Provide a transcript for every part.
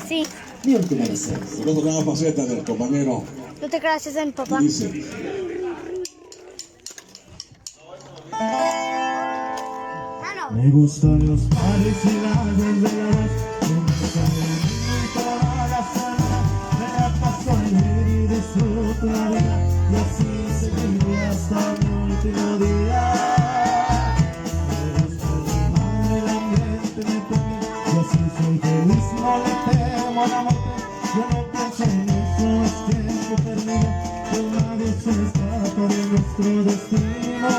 Sí. Mi última deseo. Nosotros tenemos facetas del compañero. No te creas, es en papá. Dice. Me gustan los mares y las desveladas, toda la semana me la paso en ir y disfruto la vida, y así seguiré hasta mi último día. Me gusta mi madre, el ambiente me toca, y así soy feliz, no le temo a la muerte. Yo no pienso en eso, es tiempo perdido, pues nadie se escapa de nuestro destino.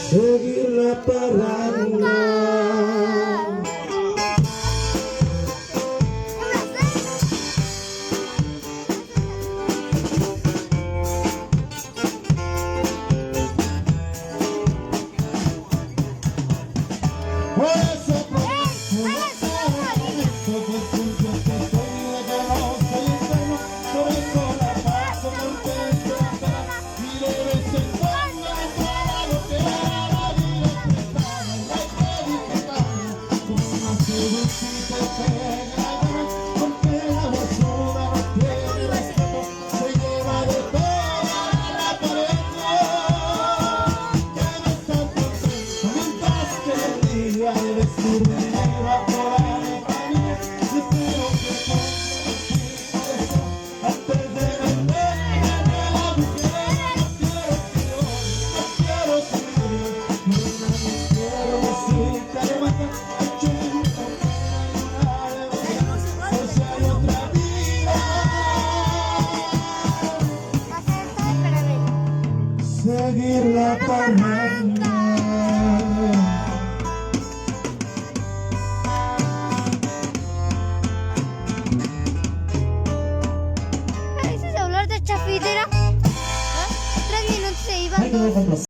Seguir la parranda. Por eso la paso contento y de vez en cuando me para lo que la vida prestaba, y hay que disfrutarla como una seducita pega, porque la basura no tiene respeto, se lleva de toda la pared. Quiero estar contento mientras que el día de vestirme va por la lejanía, y espero que antes de venderme la mujer, no quiero subir, no quiero música de matar, yo nunca por si hay otra vida. Seguir la parranda. Ese celular de chafidera. 3 minutos se iba.